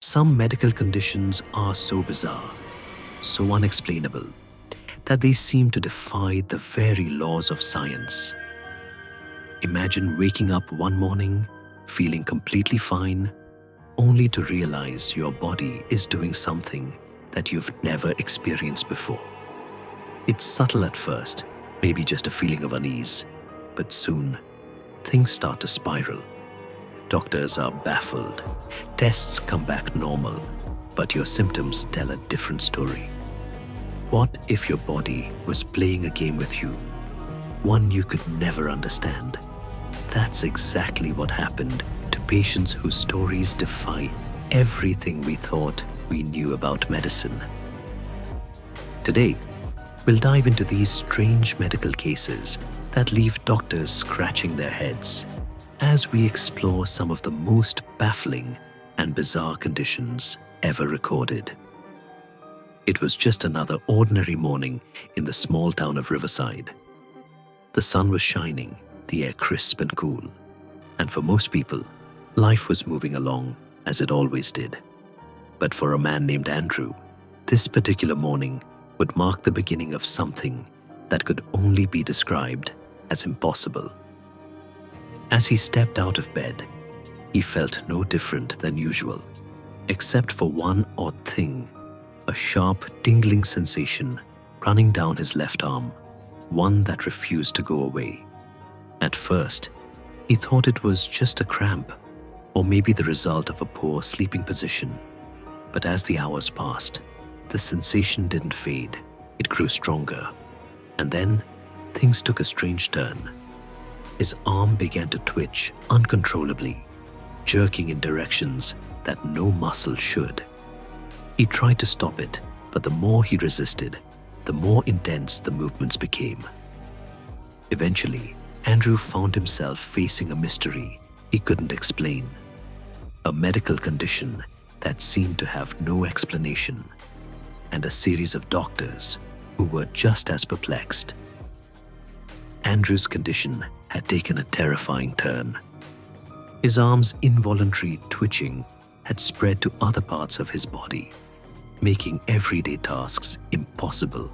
Some medical conditions are so bizarre, so unexplainable, that they seem to defy the very laws of science. Imagine waking up one morning, feeling completely fine, only to realize your body is doing something that you've never experienced before. It's subtle at first, maybe just a feeling of unease, but soon, things start to spiral. Doctors are baffled. Tests come back normal, but your symptoms tell a different story. What if your body was playing a game with you, one you could never understand? That's exactly what happened to patients whose stories defy everything we thought we knew about medicine. Today, we'll dive into these strange medical cases that leave doctors scratching their heads as we explore some of the most baffling and bizarre conditions ever recorded. It was just another ordinary morning in the small town of Riverside. The sun was shining, the air crisp and cool, and for most people, life was moving along as it always did. But for a man named Andrew, this particular morning would mark the beginning of something that could only be described as impossible. As he stepped out of bed, he felt no different than usual, except for one odd thing, a sharp, tingling sensation running down his left arm, one that refused to go away. At first, he thought it was just a cramp, or maybe the result of a poor sleeping position. But as the hours passed, the sensation didn't fade, it grew stronger. And then, things took a strange turn. His arm began to twitch uncontrollably, jerking in directions that no muscle should. He tried to stop it, but the more he resisted, the more intense the movements became. Eventually, Andrew found himself facing a mystery he couldn't explain, a medical condition that seemed to have no explanation, and a series of doctors who were just as perplexed. Andrew's condition had taken a terrifying turn. His arm's involuntary twitching had spread to other parts of his body, making everyday tasks impossible.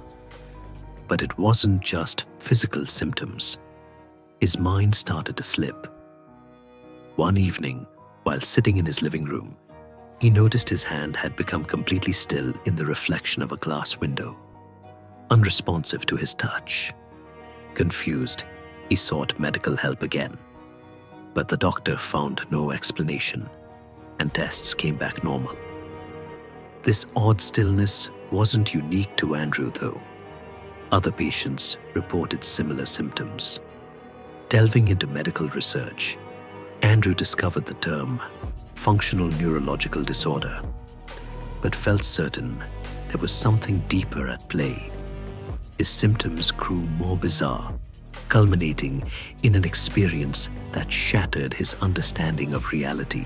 But it wasn't just physical symptoms. His mind started to slip. One evening, while sitting in his living room, he noticed his hand had become completely still in the reflection of a glass window, unresponsive to his touch. Confused, he sought medical help again. But the doctor found no explanation, and tests came back normal. This odd stillness wasn't unique to Andrew, though. Other patients reported similar symptoms. Delving into medical research, Andrew discovered the term functional neurological disorder, but felt certain there was something deeper at play. His symptoms grew more bizarre, culminating in an experience that shattered his understanding of reality,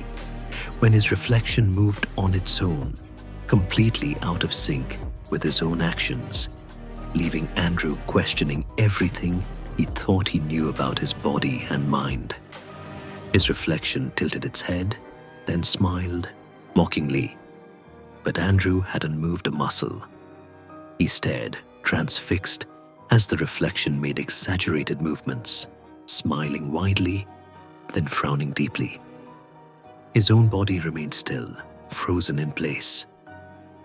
when his reflection moved on its own, completely out of sync with his own actions, leaving Andrew questioning everything he thought he knew about his body and mind. His reflection tilted its head, then smiled mockingly, but Andrew hadn't moved a muscle. He stared, transfixed, as the reflection made exaggerated movements, smiling widely, then frowning deeply. His own body remained still, frozen in place.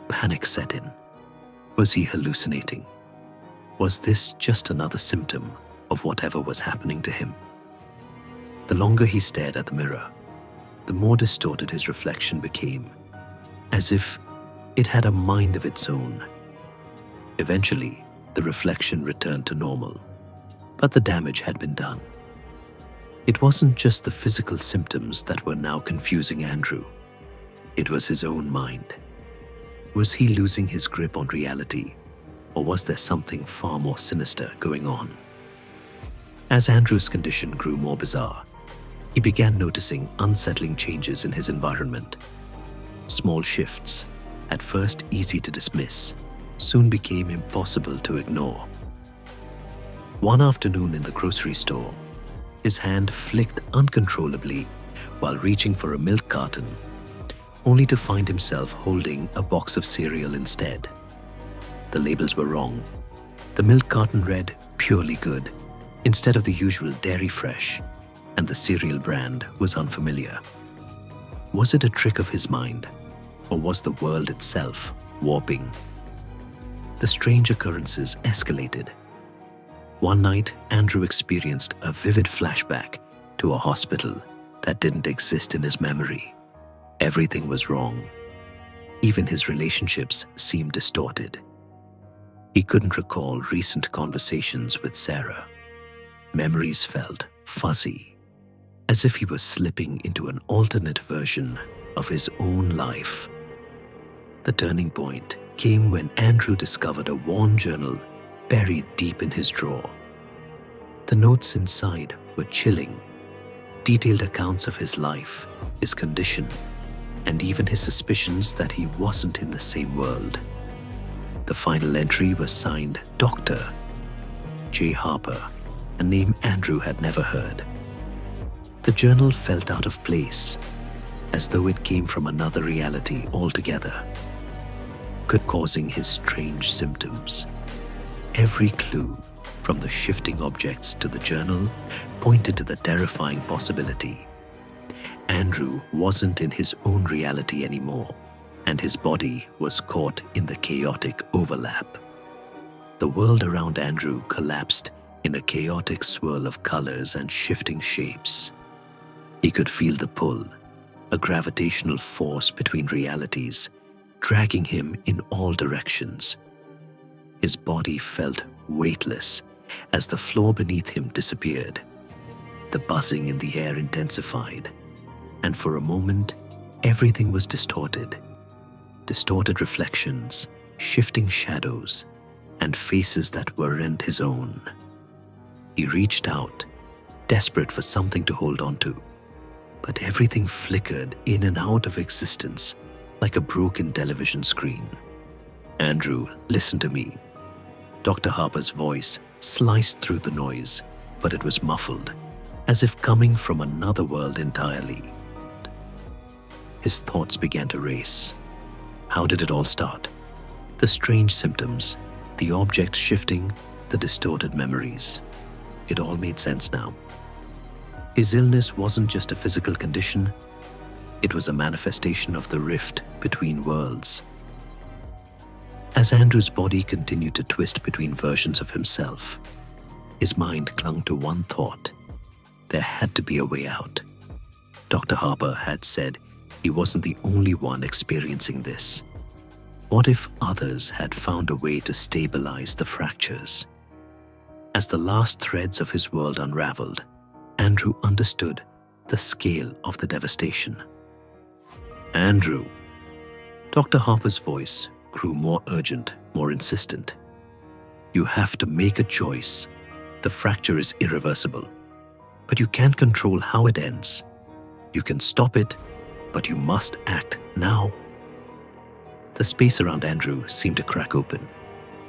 Panic set in. Was he hallucinating? Was this just another symptom of whatever was happening to him? The longer he stared at the mirror, the more distorted his reflection became, as if it had a mind of its own. Eventually, the reflection returned to normal, but the damage had been done. It wasn't just the physical symptoms that were now confusing Andrew. It was his own mind. Was he losing his grip on reality, or was there something far more sinister going on? As Andrew's condition grew more bizarre, he began noticing unsettling changes in his environment. Small shifts, at first easy to dismiss, soon became impossible to ignore. One afternoon in the grocery store, his hand flicked uncontrollably while reaching for a milk carton, only to find himself holding a box of cereal instead. The labels were wrong. The milk carton read "Purely Good" instead of the usual Dairy Fresh, and the cereal brand was unfamiliar. Was it a trick of his mind, or was the world itself warping? The strange occurrences escalated. One night, Andrew experienced a vivid flashback to a hospital that didn't exist in his memory. Everything was wrong. Even his relationships seemed distorted. He couldn't recall recent conversations with Sarah. Memories felt fuzzy, as if he was slipping into an alternate version of his own life. The turning point came when Andrew discovered a worn journal buried deep in his drawer. The notes inside were chilling, detailed accounts of his life, his condition, and even his suspicions that he wasn't in the same world. The final entry was signed Dr. J. Harper, a name Andrew had never heard. The journal felt out of place, as though it came from another reality altogether, causing his strange symptoms. Every clue, from the shifting objects to the journal, pointed to the terrifying possibility. Andrew wasn't in his own reality anymore, and his body was caught in the chaotic overlap. The world around Andrew collapsed in a chaotic swirl of colors and shifting shapes. He could feel the pull, a gravitational force between realities, dragging him in all directions. His body felt weightless as the floor beneath him disappeared. The buzzing in the air intensified, and for a moment, everything was distorted. Distorted reflections, shifting shadows, and faces that weren't his own. He reached out, desperate for something to hold on to, but everything flickered in and out of existence like a broken television screen. "Andrew, listen to me." Dr. Harper's voice sliced through the noise, but it was muffled, as if coming from another world entirely. His thoughts began to race. How did it all start? The strange symptoms, the objects shifting, the distorted memories. It all made sense now. His illness wasn't just a physical condition, it was a manifestation of the rift between worlds. As Andrew's body continued to twist between versions of himself, his mind clung to one thought: there had to be a way out. Dr. Harper had said he wasn't the only one experiencing this. What if others had found a way to stabilize the fractures? As the last threads of his world unraveled, Andrew understood the scale of the devastation. "Andrew." Dr. Harper's voice grew more urgent, more insistent. "You have to make a choice. The fracture is irreversible, but you can't control how it ends. You can stop it, but you must act now." The space around Andrew seemed to crack open,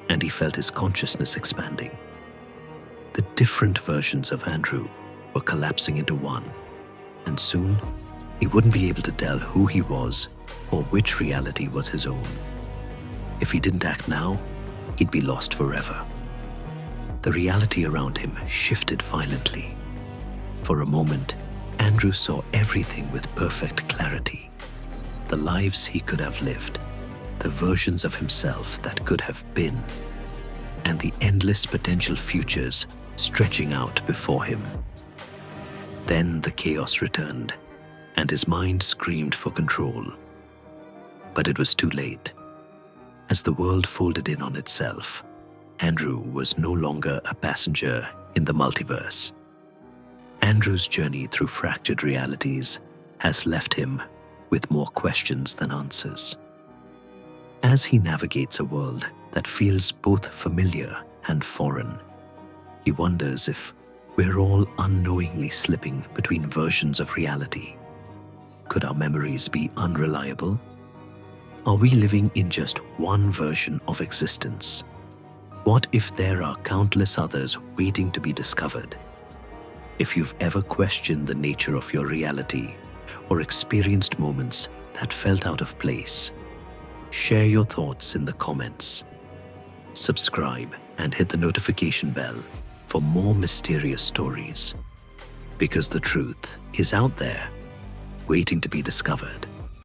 and he felt his consciousness expanding. The different versions of Andrew were collapsing into one, and soon he wouldn't be able to tell who he was or which reality was his own. If he didn't act now, he'd be lost forever. The reality around him shifted violently. For a moment, Andrew saw everything with perfect clarity. The lives he could have lived, the versions of himself that could have been, and the endless potential futures stretching out before him. Then the chaos returned, and his mind screamed for control. But it was too late. As the world folded in on itself, Andrew was no longer a passenger in the multiverse. Andrew's journey through fractured realities has left him with more questions than answers. As he navigates a world that feels both familiar and foreign, he wonders if we're all unknowingly slipping between versions of reality. Could our memories be unreliable? Are we living in just one version of existence? What if there are countless others waiting to be discovered? If you've ever questioned the nature of your reality or experienced moments that felt out of place? Share your thoughts in the comments. Subscribe and hit the notification bell for more mysterious stories. Because the truth is out there, waiting to be discovered.